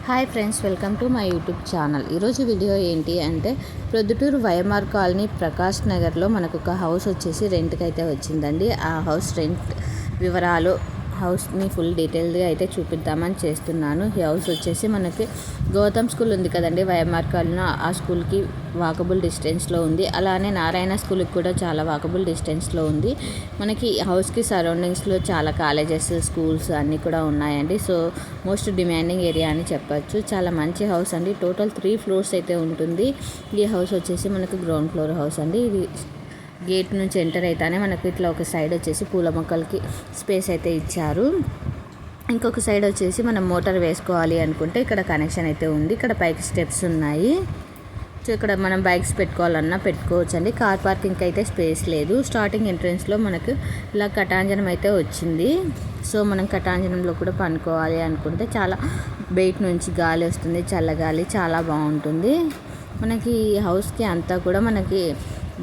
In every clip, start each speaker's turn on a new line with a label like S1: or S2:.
S1: Hi friends, welcome to my YouTube channel. ఈరోజు video ఏంటి అంటే ప్రొద్దుటూరు వైఎంఆర్ కాలనీ ప్రకాష్ నగర్లో మనకు ఒక హౌస్ వచ్చేసి రెంట్కి అయితే వచ్చిందండి. ఆ హౌస్ రెంట్ వివరాలు, హౌస్ని ఫుల్ డీటెయిల్గా అయితే చూపిద్దామని చేస్తున్నాను. ఈ హౌస్ వచ్చేసి మనకి గౌతమ్ స్కూల్ ఉంది కదండి వైఎంఆర్ కాలనీ, ఆ స్కూల్కి వాకబుల్ డిస్టెన్స్లో ఉంది. అలానే నారాయణ స్కూల్కి కూడా చాలా వాకబుల్ డిస్టెన్స్లో ఉంది. మనకి హౌస్కి సరౌండింగ్స్లో చాలా కాలేజెస్, స్కూల్స్ అన్నీ కూడా ఉన్నాయండి. సో మోస్ట్ డిమాండింగ్ ఏరియా అని చెప్పచ్చు. చాలా మంచి హౌస్ అండి. టోటల్ 3 ఫ్లోర్స్ అయితే ఉంటుంది. ఈ హౌస్ వచ్చేసి మనకు గ్రౌండ్ ఫ్లోర్ హౌస్ అండి. ఇది గేట్ నుంచి ఎంటర్ అయితేనే మనకు ఇట్లా ఒక సైడ్ వచ్చేసి పూల మొక్కలకి స్పేస్ అయితే ఇచ్చారు. ఇంకొక సైడ్ వచ్చేసి మనం మోటార్ వేసుకోవాలి అనుకుంటే ఇక్కడ కనెక్షన్ అయితే ఉంది. ఇక్కడ పైకి స్టెప్స్ ఉన్నాయి. సో ఇక్కడ మనం బైక్స్ పెట్టుకోవాలన్నా పెట్టుకోవచ్చు అండి. కార్ పార్కింగ్కి అయితే స్పేస్ లేదు. స్టార్టింగ్ ఎంట్రన్స్లో మనకు ఇలా కటాంజనం అయితే వచ్చింది. సో మనం కటాంజనంలో కూడా పనుకోవాలి అనుకుంటే చాలా బయట నుంచి గాలి వస్తుంది, చల్లగాలి చాలా బాగుంటుంది. మనకి హౌస్కి అంతా కూడా మనకి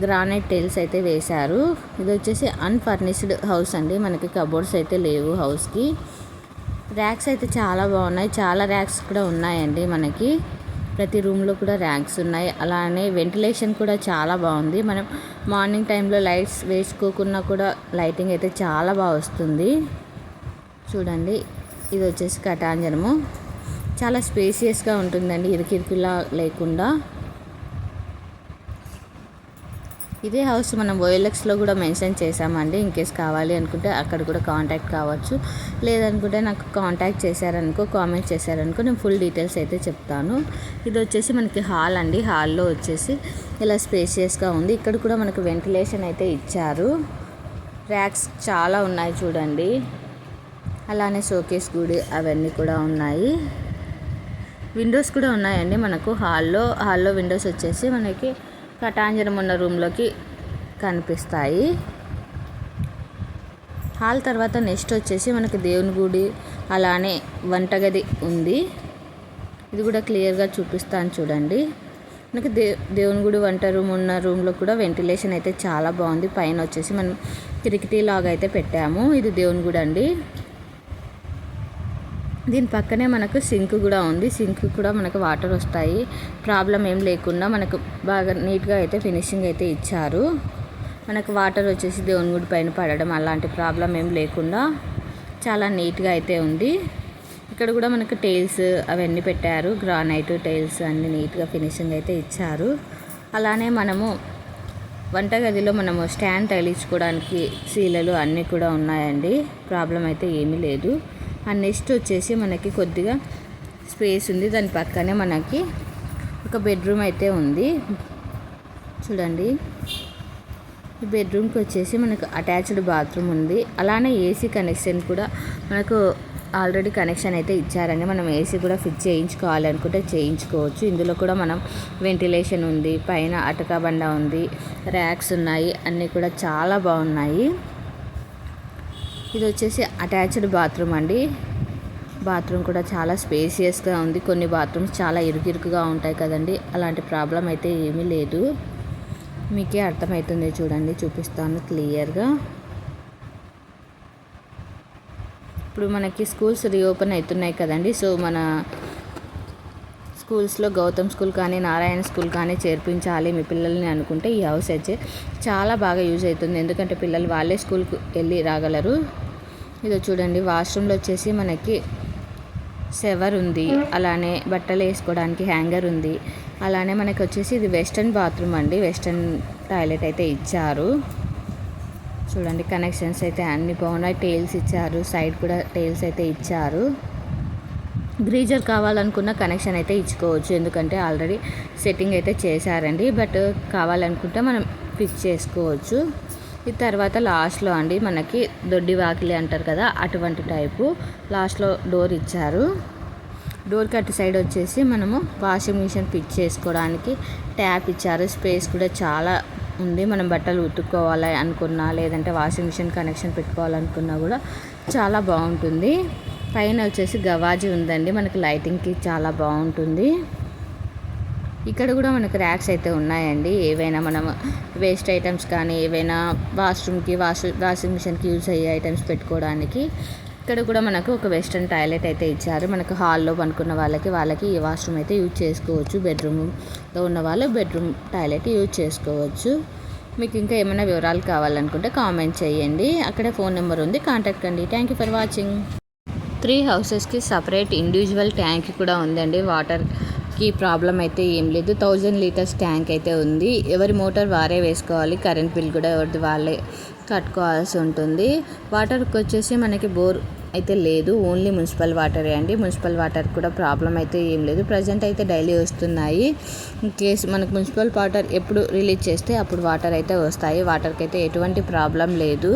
S1: గ్రానైట్ టైల్స్ అయితే వేశారు. ఇది వచ్చేసి అన్ఫర్నిష్డ్ హౌస్ అండి. మనకి కబోర్డ్స్ అయితే లేవు హౌస్కి. ర్యాక్స్ అయితే చాలా బాగున్నాయి. చాలా ర్యాక్స్ కూడా ఉన్నాయండి. మనకి ప్రతి రూమ్లో కూడా ర్యాక్స్ ఉన్నాయి. అలానే వెంటిలేషన్ కూడా చాలా బాగుంది. మనం మార్నింగ్ టైంలో లైట్స్ వేసుకోకున్నా కూడా లైటింగ్ అయితే చాలా బాగా వస్తుంది. చూడండి, ఇది వచ్చేసి కటాంజనము. చాలా స్పేసియస్గా ఉంటుందండి, ఇరుకిరుకులా లేకుండా. ఇదే హౌస్ మనం ఓఎల్ఎక్స్లో కూడా మెన్షన్ చేసామండి. ఇన్కేస్ కావాలి అనుకుంటే అక్కడ కూడా కాంటాక్ట్ కావచ్చు. లేదనుకుంటే నాకు కాంటాక్ట్ చేశారనుకో, కామెంట్ చేశారనుకో, నేను ఫుల్ డీటెయిల్స్ అయితే చెప్తాను. ఇది వచ్చేసి మనకి హాల్ అండి. హాల్లో వచ్చేసి ఇలా స్పేషియస్గా ఉంది. ఇక్కడ కూడా మనకు వెంటిలేషన్ అయితే ఇచ్చారు. ర్యాక్స్ చాలా ఉన్నాయి చూడండి. అలానే షోకేస్ గుడి అవన్నీ కూడా ఉన్నాయి. విండోస్ కూడా ఉన్నాయండి మనకు హాల్లో విండోస్ వచ్చేసి మనకి కటాంజనం ఉన్న రూమ్లోకి కనిపిస్తాయి. హాల్ తర్వాత నెక్స్ట్ వచ్చేసి మనకి దేవుని గుడి, అలానే వంటగది ఉంది. ఇది కూడా క్లియర్గా చూపిస్తాను చూడండి. మనకి దేవుని గుడి, వంట రూమ్ ఉన్న రూమ్లో కూడా వెంటిలేషన్ అయితే చాలా బాగుంది. పైన వచ్చేసి మనం కిటికీ లాగా అయితే పెట్టాము. ఇది దేవుని గుడి అండి. దీని పక్కనే మనకు సింక్ కూడా ఉంది. సింక్ కూడా మనకు వాటర్ వస్తాయి. ప్రాబ్లం ఏం లేకుండా మనకు బాగా నీట్గా అయితే ఫినిషింగ్ అయితే ఇచ్చారు. మనకు వాటర్ వచ్చేసి దేవుని గుడి పైన పడడం అలాంటి ప్రాబ్లం ఏం లేకుండా చాలా నీట్గా అయితే ఉంది. ఇక్కడ కూడా మనకు టైల్స్ అవన్నీ పెట్టారు. గ్రానైట్ టైల్స్ అన్నీ నీట్గా ఫినిషింగ్ అయితే ఇచ్చారు. అలానే మనము వంటగదిలో మనము స్టాండ్ తగిలించుకోవడానికి శీలలు అన్నీ కూడా ఉన్నాయండి. ప్రాబ్లం అయితే ఏమీ లేదు. అండ్ నెక్స్ట్ వచ్చేసి మనకి కొద్దిగా స్పేస్ ఉంది. దాని పక్కనే మనకి ఒక బెడ్రూమ్ అయితే ఉంది. చూడండి, ఈ బెడ్రూమ్కి వచ్చేసి మనకు అటాచ్డ్ బాత్రూమ్ ఉంది. అలానే ఏసీ కనెక్షన్ కూడా మనకు ఆల్రెడీ కనెక్షన్ అయితే ఇచ్చారండి. మనం ఏసీ కూడా ఫిక్స్ చేయించుకోవాలనుకుంటే చేయించుకోవచ్చు. ఇందులో కూడా మనం వెంటిలేషన్ ఉంది. పైన అటకా బండ ఉంది. ర్యాక్స్ ఉన్నాయి. అన్నీ కూడా చాలా బాగున్నాయి. ఇది వచ్చేసి అటాచ్డ్ బాత్రూమ్ అండి. బాత్రూమ్ కూడా చాలా స్పేసియస్గా ఉంది. కొన్ని బాత్రూమ్స్ చాలా ఇరుకుగా ఉంటాయి కదండి, అలాంటి ప్రాబ్లం అయితే ఏమీ లేదు. మీకే అర్థమవుతుంది చూడండి, చూపిస్తాను క్లియర్గా. ఇప్పుడు మనకి స్కూల్స్ రీఓపెన్ అవుతున్నాయి కదండి. సో మన స్కూల్స్లో గౌతమ్ స్కూల్ కానీ, నారాయణ స్కూల్ కానీ చేర్పించాలి మీ పిల్లల్ని అనుకుంటే ఈ హౌస్ అయితే చాలా బాగా యూజ్ అవుతుంది. ఎందుకంటే పిల్లలు వాళ్ళే స్కూల్కి వెళ్ళి రాగలరు. ఇదో చూడండి, వాష్రూమ్లో వచ్చేసి మనకి షవర్ ఉంది. అలానే బట్టలు వేసుకోవడానికి హ్యాంగర్ ఉంది. అలానే మనకి వచ్చేసి ఇది వెస్టర్న్ బాత్రూమ్ అండి. వెస్టర్న్ టాయిలెట్ అయితే ఇచ్చారు. చూడండి, కనెక్షన్స్ అయితే అన్నీ బాగున్నాయి. టైల్స్ ఇచ్చారు. సైడ్ కూడా టైల్స్ అయితే ఇచ్చారు. గ్రీజర్ కావాలనుకున్న కనెక్షన్ అయితే ఇచ్చుకోవచ్చు. ఎందుకంటే ఆల్రెడీ సెట్టింగ్ అయితే చేశారండి. బట్ కావాలనుకుంటే మనం ఫిక్స్ చేసుకోవచ్చు. ఈ తర్వాత లాస్ట్లో అండి మనకి దొడ్డి వాకిలి అంటారు కదా, అటువంటి టైపు లాస్ట్లో డోర్ ఇచ్చారు. డోర్కి అటు సైడ్ వచ్చేసి మనము వాషింగ్ మిషన్ ఫిక్స్ చేసుకోవడానికి ట్యాప్ ఇచ్చారు. స్పేస్ కూడా చాలా ఉంది. మనం బట్టలు ఉతుక్కోవాలి అనుకున్నా, లేదంటే వాషింగ్ మిషన్ కనెక్షన్ పెట్టుకోవాలనుకున్నా కూడా చాలా బాగుంటుంది. పైన వచ్చేసి గవాజీ ఉందండి. మనకి లైటింగ్కి చాలా బాగుంటుంది. ఇక్కడ కూడా మనకు ర్యాక్స్ అయితే ఉన్నాయండి. ఏవైనా మనం వేస్ట్ ఐటమ్స్ కానీ, ఏవైనా వాష్రూమ్కి వాషింగ్ మిషన్కి యూజ్ అయ్యే ఐటమ్స్ పెట్టుకోవడానికి ఇక్కడ కూడా మనకు ఒక వెస్ట్రన్ టాయిలెట్ అయితే ఇచ్చారు. మనకు హాల్లో పనుకున్న వాళ్ళకి ఈ వాష్రూమ్ అయితే యూజ్ చేసుకోవచ్చు. బెడ్రూమ్లో ఉన్న వాళ్ళు బెడ్రూమ్ టాయిలెట్ యూజ్ చేసుకోవచ్చు. మీకు ఇంకా ఏమైనా వివరాలు కావాలనుకుంటే కామెంట్ చేయండి. అక్కడే ఫోన్ నెంబర్ ఉంది, కాంటాక్ట్ కండి. Thank you for watching. 3 హౌసెస్కి సపరేట్ ఇండివిజువల్ ట్యాంక్ కూడా ఉందండి. వాటర్కి ప్రాబ్లం అయితే ఏం లేదు. 1000 లీటర్స్ ట్యాంక్ అయితే ఉంది. ఎవరి మోటార్ వారే వేసుకోవాలి. కరెంట్ బిల్ కూడా ఎవరిది వాళ్ళే కట్టుకోవాల్సి ఉంటుంది. వాటర్కి వచ్చేసి మనకి బోర్ అయితే లేదు, ఓన్లీ మున్సిపల్ వాటరే అండి. మున్సిపల్ వాటర్ కూడా ప్రాబ్లం అయితే ఏం లేదు. ప్రజెంట్ అయితే డైలీ వస్తున్నాయి. ఇన్ కేస్ మనకు మున్సిపల్ వాటర్ ఎప్పుడు రిలీజ్ చేస్తే అప్పుడు వాటర్ అయితే వస్తాయి. వాటర్కి అయితే ఎటువంటి ప్రాబ్లం లేదు.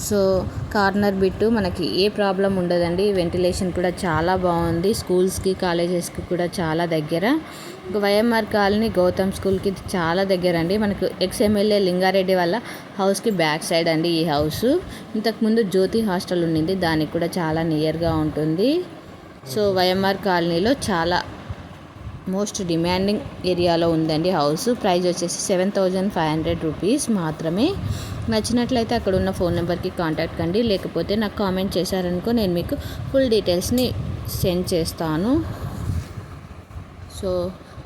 S1: సో కార్నర్ బిట్టు మనకి ఏ ప్రాబ్లం ఉండదండి. వెంటిలేషన్ కూడా చాలా బాగుంది. స్కూల్స్కి కాలేజెస్కి కూడా చాలా దగ్గర. వైఎంఆర్ కాలనీ గౌతమ్ స్కూల్కి చాలా దగ్గర అండి. మనకు ఎక్స్ఎమ్మెల్యే లింగారెడ్డి వాళ్ళ హౌస్కి బ్యాక్ సైడ్ అండి ఈ హౌస్. ఇంతకుముందు జ్యోతి హాస్టల్ ఉండింది, దానికి కూడా చాలా నియర్గా ఉంటుంది. సో వైఎంఆర్ కాలనీలో చాలా మోస్ట్ డిమాండింగ్ ఏరియాలో ఉందండి హౌస్. ప్రైస్ వచ్చేసి 7500 రూపీస్ మాత్రమే. నచ్చినట్లయితే అక్కడ ఉన్న ఫోన్ నెంబర్కి కాంటాక్ట్ కండి. లేకపోతే నాకు కామెంట్ చేశారనుకో, నేను మీకు ఫుల్ డీటెయిల్స్ని సెండ్ చేస్తాను. సో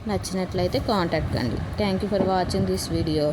S1: నచ్చినట్లయితే కాంటాక్ట్ కండి. Thank you for watching this video.